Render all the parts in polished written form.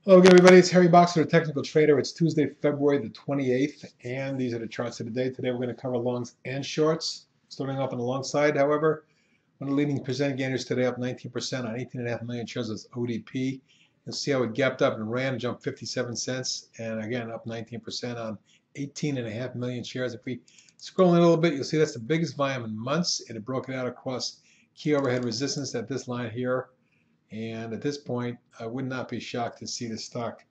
Hello again, everybody. It's Harry Boxer, the Technical Trader. It's Tuesday, February the 28th, and these are the charts of the day. Today we're going to cover longs and shorts. Starting off on the long side, however, one of the leading percent gainers today up 19% on 18.5 million shares is ODP. You'll see how it gapped up and ran, jumped 57 cents, and again up 19% on 18.5 million shares. If we scroll in a little bit, you'll see that's the biggest volume in months. It had broken out across key overhead resistance at this line here. And at this point, I would not be shocked to see the stock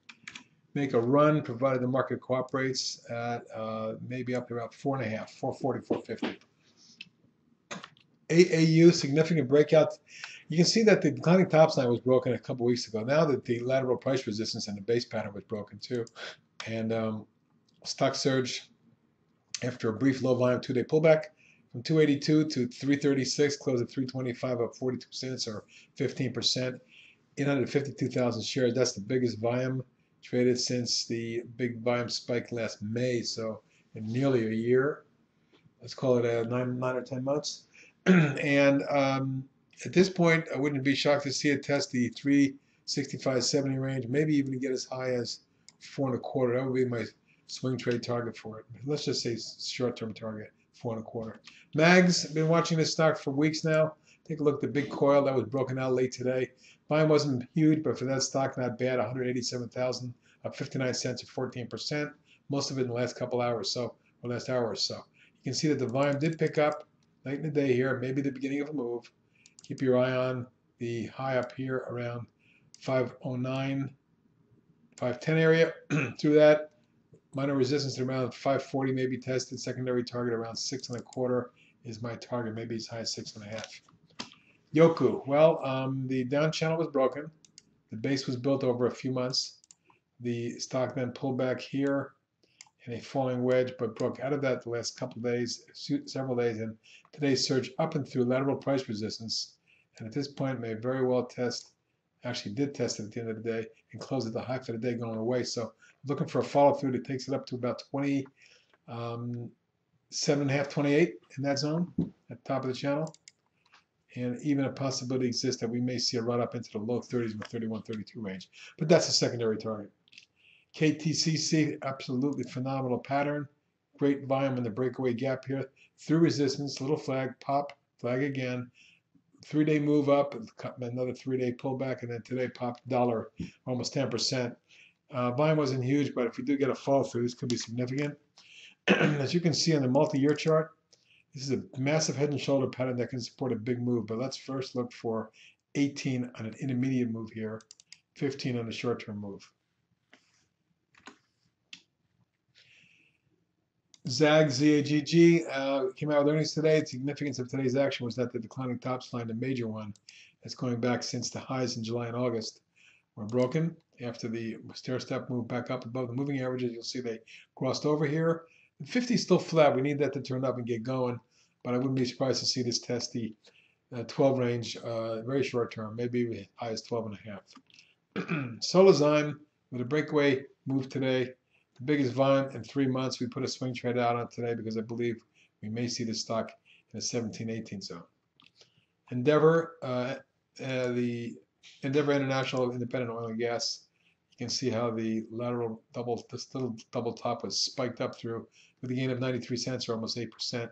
make a run, provided the market cooperates at maybe up to about 4.5, 440, 450. AAU, significant breakout. You can see that the declining tops line was broken a couple weeks ago. Now that the lateral price resistance and the base pattern was broken too. And stock surge after a brief low volume 2-day pullback from 282 to 336, closed at 325, up 42 cents or 15%. 852,000 shares. That's the biggest volume traded since the big volume spike last May. So in nearly a year, let's call it 9 or 10 months. And at this point, I wouldn't be shocked to see it test the 365.70 range, maybe even get as high as 4.25. That would be my swing trade target for it. Let's just say short-term target, 4.25. Mags, I've been watching this stock for weeks now. Take a look at the big coil that was broken out late today. Volume wasn't huge, but for that stock, not bad. 187,000, up 59 cents or 14%. Most of it in the last couple hours, or last hour or so. You can see that the volume did pick up late in the day here, maybe the beginning of a move. Keep your eye on the high up here around 509, 510 area. Through that, minor resistance at around 540 may be tested. Secondary target around 6.25 is my target, maybe as high as 6.5. Yoku, well, the down channel was broken. The base was built over a few months. The stock then pulled back here in a falling wedge, but broke out of that the last couple of days, several days, and today's surge up and through lateral price resistance. And at this point, may very well test, actually did test it at the end of the day, and close at the high for the day going away. So looking for a follow through that takes it up to about 27.5, 28 in that zone at the top of the channel. And even a possibility exists that we may see a run up into the low 30s in the 31, 32 range. But that's a secondary target. KTCC, absolutely phenomenal pattern. Great volume in the breakaway gap here. Through resistance, little flag, pop, flag again. 3-day move up, another 3-day pullback, and then today popped dollar, almost 10%. Volume wasn't huge, but if we do get a fall through, this could be significant. As you can see on the multi-year chart, this is a massive head and shoulder pattern that can support a big move, but let's first look for 18 on an intermediate move here, 15 on a short-term move. ZAG, Z-A-G-G, came out with earnings today. The significance of today's action was that the declining tops line, the major one, that's going back since the highs in July and August, were broken. After the stair-step move back up above the moving averages, you'll see they crossed over here. The 50 is still flat. We need that to turn up and get going, but I wouldn't be surprised to see this test the 12 range very short term, maybe as high as 12.5. SZYM with a breakaway move today, the biggest volume in 3 months. We put a swing trade out on today because I believe we may see the stock in the 17-18 zone. Endeavor, the Endeavor International Independent Oil and Gas. You can see how the lateral double, this little double top was spiked up through with a gain of 93 cents or almost 8%.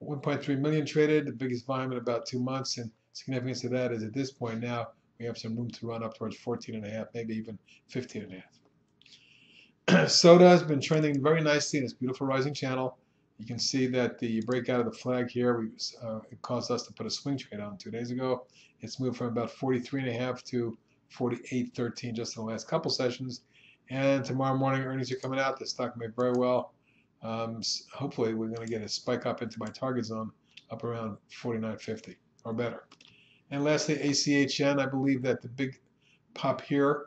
1.3 million traded, the biggest volume in about 2 months, and significance of that is at this point now we have some room to run up towards 14.5, maybe even 15.5. Soda has been trending very nicely in this beautiful rising channel. You can see that the breakout of the flag here, it caused us to put a swing trade on 2 days ago. It's moved from about 43.5 to 48.13 just in the last couple sessions. And tomorrow morning earnings are coming out. The stock may very well, hopefully we're going to get a spike up into my target zone up around 49.50 or better. And lastly, ACHN, I believe that the big pop here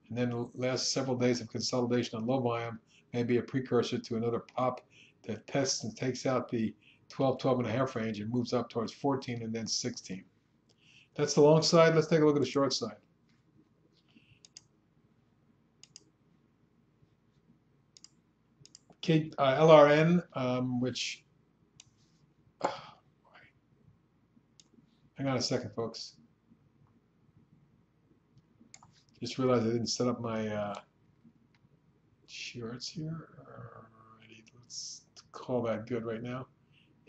and then the last several days of consolidation on low volume may be a precursor to another pop that tests and takes out the 12, 12.5 range and moves up towards 14 and then 16. That's the long side. Let's take a look at the short side. LRN, which, hang on a second, folks. Just realized I didn't set up my shorts here. Alrighty, let's call that good right now.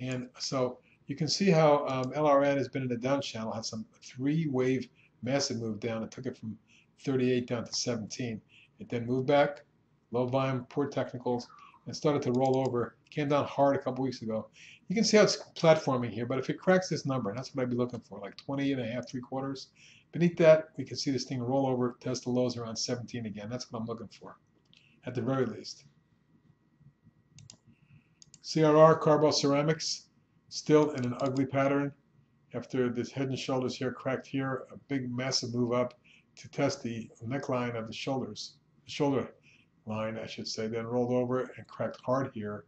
And so you can see how LRN has been in the down channel, had some three-wave massive move down. It took it from 38 down to 17. It then moved back, low volume, poor technicals, and started to roll over. Came down hard a couple weeks ago. You can see how it's platforming here, but if it cracks this number, and that's what I'd be looking for, like 20.5, 3/4. Beneath that, we can see this thing roll over, test the lows around 17 again. That's what I'm looking for, at the very least. CRR, Carbo Ceramics, still in an ugly pattern. After this head and shoulders here cracked here, a big massive move up to test the neckline of the shoulders, the shoulder line, I should say, then rolled over and cracked hard here.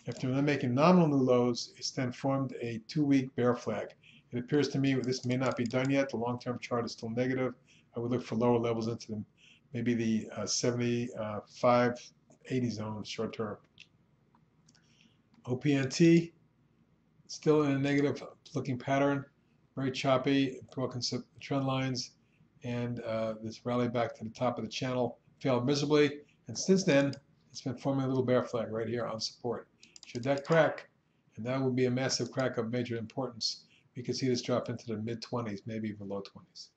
After then making nominal new lows, it's then formed a 2-week bear flag. It appears to me this may not be done yet. The long-term chart is still negative. I would look for lower levels into them, maybe the 75, 80 zone short term. OPNT, still in a negative looking pattern, very choppy, broken trend lines, and this rally back to the top of the channel failed miserably. And since then, it's been forming a little bear flag right here on support. Should that crack, and that would be a massive crack of major importance, we could see this drop into the mid-20s, maybe even low 20s.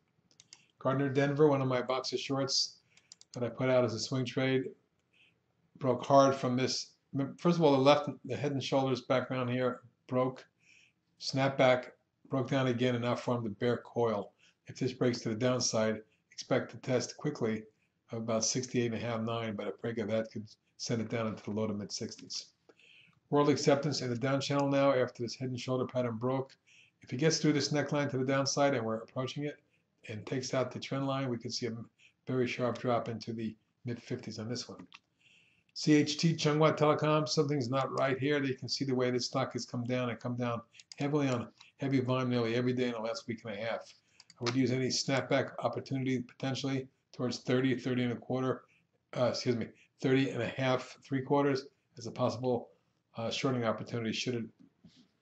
Gardner Denver, one of my box of shorts that I put out as a swing trade, broke hard from this. First of all, the head and shoulders background here broke, snapped back, broke down again, and now formed a bear coil. If this breaks to the downside, expect to test quickly of about 68.5, 9, but a break of that could send it down into the low to mid 60s. World acceptance in the down channel now after this head and shoulder pattern broke. If it gets through this neckline to the downside and we're approaching it and takes out the trend line, we could see a very sharp drop into the mid 50s on this one. CHT, Chunghwa Telecom, something's not right here. You can see the way this stock has come down and come down heavily on heavy volume nearly every day in the last week and a half. I would use any snapback opportunity potentially towards 30, 30.25, 30.5, 3/4 as a possible shorting opportunity should it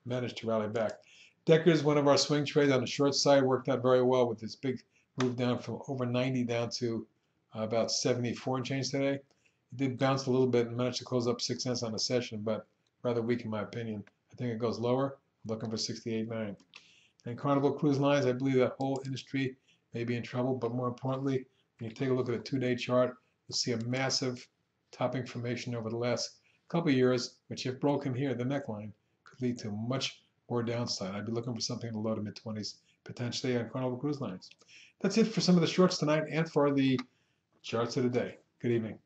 manage to rally back. Decker's, one of our swing trades on the short side, worked out very well with this big move down from over 90 down to about 74 and change today. It did bounce a little bit and managed to close up 6 cents on the session, but rather weak in my opinion. I think it goes lower. I'm looking for 68.9. And Carnival Cruise Lines, I believe that whole industry may be in trouble, but more importantly, when you take a look at a 2-day chart, you'll see a massive topping formation over the last couple of years, which if broken here, the neckline could lead to much more downside. I'd be looking for something in the low to mid 20s, potentially on Carnival Cruise Lines. That's it for some of the shorts tonight and for the charts of the day. Good evening.